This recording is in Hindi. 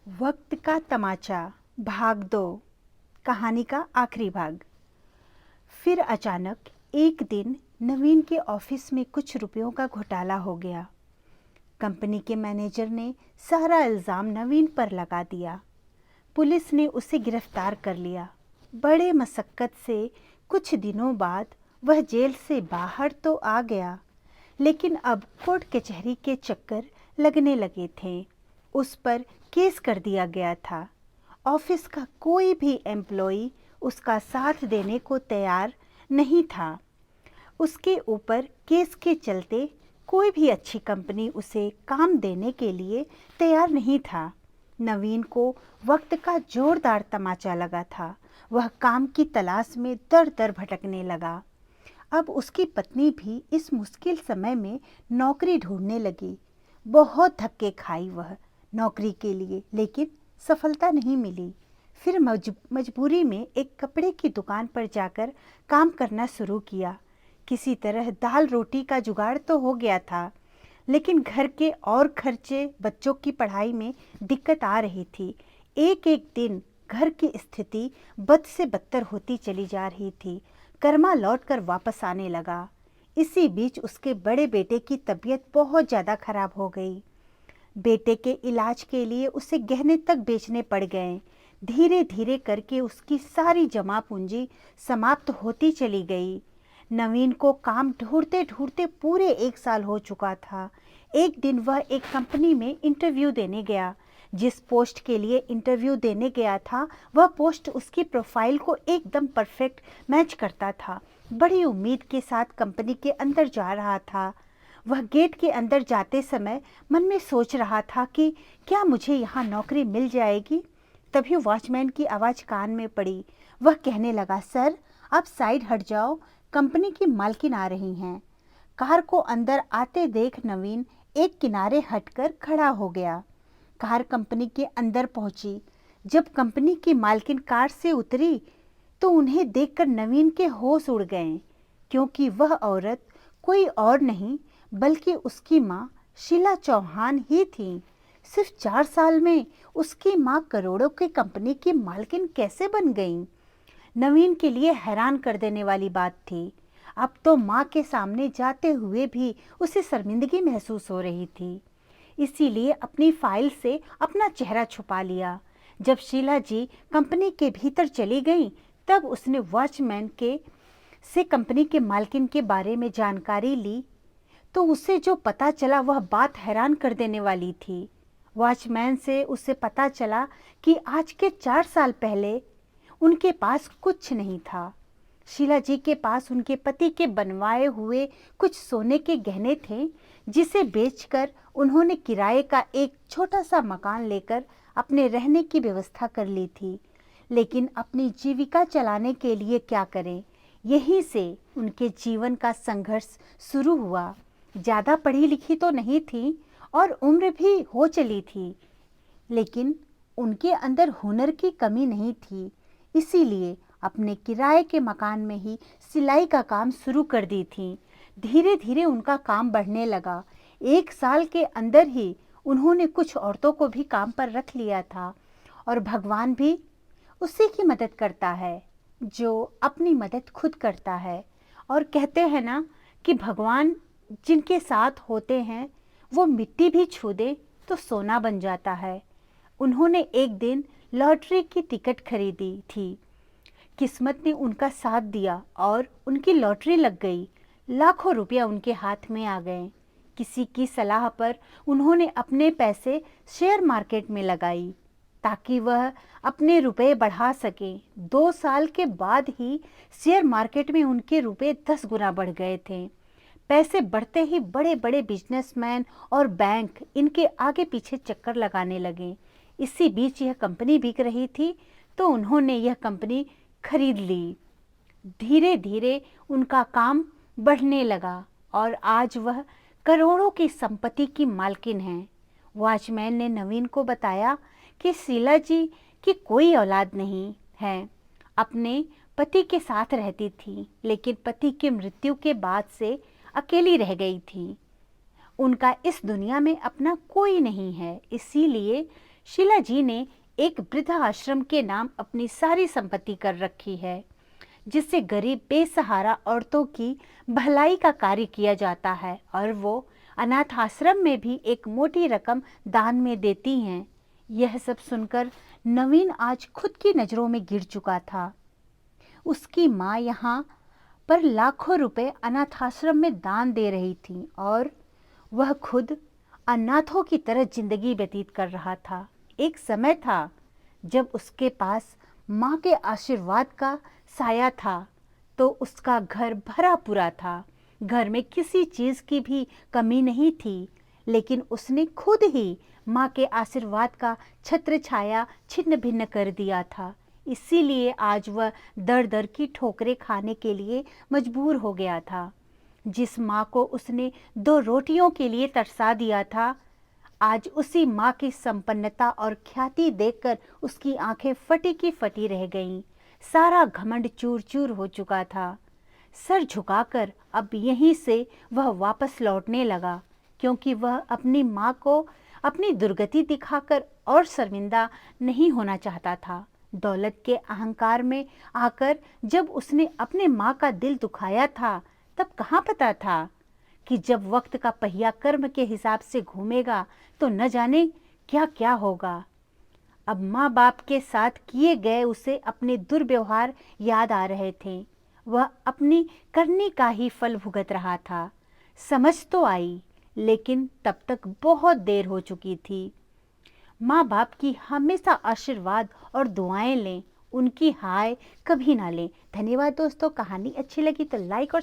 वक्त का तमाचा भाग 2 कहानी का आखिरी भाग। फिर अचानक एक दिन नवीन के ऑफिस में कुछ रुपयों का घोटाला हो गया। कंपनी के मैनेजर ने सारा इल्ज़ाम नवीन पर लगा दिया। पुलिस ने उसे गिरफ्तार कर लिया। बड़े मशक्क़त से कुछ दिनों बाद वह जेल से बाहर तो आ गया, लेकिन अब कोर्ट कचहरी के चक्कर लगने लगे थे। उस पर केस कर दिया गया था। ऑफिस का कोई भी एम्प्लॉई उसका साथ देने को तैयार नहीं था। उसके ऊपर केस के चलते कोई भी अच्छी कंपनी उसे काम देने के लिए तैयार नहीं था। नवीन को वक्त का जोरदार तमाचा लगा था। वह काम की तलाश में दर दर भटकने लगा। अब उसकी पत्नी भी इस मुश्किल समय में नौकरी ढूंढने लगी। बहुत धक्के खाई वह नौकरी के लिए, लेकिन सफलता नहीं मिली। फिर मजबूरी में एक कपड़े की दुकान पर जाकर काम करना शुरू किया। किसी तरह दाल रोटी का जुगाड़ तो हो गया था, लेकिन घर के और खर्चे, बच्चों की पढ़ाई में दिक्कत आ रही थी। एक एक दिन घर की स्थिति बद से बदतर होती चली जा रही थी। कर्मा लौटकर वापस आने लगा। इसी बीच उसके बड़े बेटे की तबीयत बहुत ज़्यादा खराब हो गई। बेटे के इलाज के लिए उसे गहने तक बेचने पड़ गए। धीरे धीरे करके उसकी सारी जमा पूंजी समाप्त होती चली गई। नवीन को काम ढूंढते ढूंढते पूरे 1 साल हो चुका था। एक दिन वह एक कंपनी में इंटरव्यू देने गया। जिस पोस्ट के लिए इंटरव्यू देने गया था, वह पोस्ट उसकी प्रोफाइल को एकदम परफेक्ट मैच करता था। बड़ी उम्मीद के साथ कंपनी के अंदर जा रहा था। वह गेट के अंदर जाते समय मन में सोच रहा था कि क्या मुझे यहाँ नौकरी मिल जाएगी। तभी वॉचमैन की आवाज़ कान में पड़ी। वह कहने लगा, सर आप साइड हट जाओ, कंपनी की मालकिन आ रही हैं। कार को अंदर आते देख नवीन एक किनारे हटकर खड़ा हो गया। कार कंपनी के अंदर पहुंची। जब कंपनी की मालकिन कार से उतरी तो उन्हें देखकर नवीन के होश उड़ गए, क्योंकि वह औरत कोई और नहीं बल्कि उसकी माँ शीला चौहान ही थी। सिर्फ 4 साल में उसकी माँ करोड़ों की कंपनी की मालकिन कैसे बन गई? नवीन के लिए हैरान कर देने वाली बात थी। अब तो माँ के सामने जाते हुए भी उसे शर्मिंदगी महसूस हो रही थी। इसीलिए अपनी फाइल से अपना चेहरा छुपा लिया। जब शीला जी कंपनी के भीतर चली गईं, तब उसने वॉचमैन के से कंपनी के मालकिन के बारे में जानकारी ली, तो उसे जो पता चला वह बात हैरान कर देने वाली थी। वॉचमैन से उसे पता चला कि आज के 4 साल पहले उनके पास कुछ नहीं था। शीला जी के पास उनके पति के बनवाए हुए कुछ सोने के गहने थे, जिसे बेचकर उन्होंने किराए का एक छोटा सा मकान लेकर अपने रहने की व्यवस्था कर ली थी। लेकिन अपनी जीविका चलाने के लिए क्या करें, यहीं से उनके जीवन का संघर्ष शुरू हुआ। ज़्यादा पढ़ी लिखी तो नहीं थी और उम्र भी हो चली थी, लेकिन उनके अंदर हुनर की कमी नहीं थी। इसीलिए अपने किराए के मकान में ही सिलाई का काम शुरू कर दी थी। धीरे धीरे उनका काम बढ़ने लगा। 1 साल के अंदर ही उन्होंने कुछ औरतों को भी काम पर रख लिया था। और भगवान भी उसी की मदद करता है जो अपनी मदद खुद करता है। और कहते हैं ना कि भगवान जिनके साथ होते हैं वो मिट्टी भी छू दे तो सोना बन जाता है। उन्होंने एक दिन लॉटरी की टिकट खरीदी थी। किस्मत ने उनका साथ दिया और उनकी लॉटरी लग गई। लाखों रुपया उनके हाथ में आ गए। किसी की सलाह पर उन्होंने अपने पैसे शेयर मार्केट में लगाई ताकि वह अपने रुपए बढ़ा सकें। 2 साल के बाद ही शेयर मार्केट में उनके रुपए 10 गुना बढ़ गए थे। पैसे बढ़ते ही बड़े बड़े बिजनेसमैन और बैंक इनके आगे पीछे चक्कर लगाने लगे। इसी बीच यह कंपनी बिक रही थी, तो उन्होंने यह कंपनी खरीद ली। धीरे धीरे उनका काम बढ़ने लगा और आज वह करोड़ों की संपत्ति की मालकिन हैं। वॉचमैन ने नवीन को बताया कि शीला जी की कोई औलाद नहीं है। अपने पति के साथ रहती थी, लेकिन पति की मृत्यु के बाद से अकेली रह गई थी। उनका इस दुनिया में अपना कोई नहीं है। इसीलिए शीला जी ने एक वृद्धाश्रम के नाम अपनी सारी संपत्ति कर रखी है, जिससे गरीब बेसहारा औरतों की भलाई का कार्य किया जाता है और वो अनाथ आश्रम में भी एक मोटी रकम दान में देती हैं। यह सब सुनकर नवीन आज खुद की नज़रों में गिर चुका था। उसकी माँ यहाँ पर लाखों रुपए अनाथ आश्रम में दान दे रही थी और वह खुद अनाथों की तरह जिंदगी व्यतीत कर रहा था। एक समय था जब उसके पास माँ के आशीर्वाद का साया था, तो उसका घर भरा पूरा था। घर में किसी चीज़ की भी कमी नहीं थी, लेकिन उसने खुद ही माँ के आशीर्वाद का छत्र छाया छिन्न भिन्न कर दिया था। इसीलिए आज वह दर दर की ठोकरें खाने के लिए मजबूर हो गया था। जिस माँ को उसने 2 रोटियों के लिए तरसा दिया था, आज उसी माँ की संपन्नता और ख्याति देखकर उसकी आंखें फटी की फटी रह गईं। सारा घमंड चूर चूर हो चुका था। सर झुकाकर अब यहीं से वह वापस लौटने लगा, क्योंकि वह अपनी माँ को अपनी दुर्गति दिखाकर और शर्मिंदा नहीं होना चाहता था। दौलत के अहंकार में आकर जब उसने अपने माँ का दिल दुखाया था, तब कहाँ पता था कि जब वक्त का पहिया कर्म के हिसाब से घूमेगा तो न जाने क्या क्या होगा। अब माँ बाप के साथ किए गए उसे अपने दुर्व्यवहार याद आ रहे थे। वह अपनी करनी का ही फल भुगत रहा था। समझ तो आई, लेकिन तब तक बहुत देर हो चुकी थी। माँ बाप की हमेशा आशीर्वाद और दुआएं लें, उनकी हाय कभी ना लें। धन्यवाद दोस्तों। कहानी अच्छी लगी तो लाइक और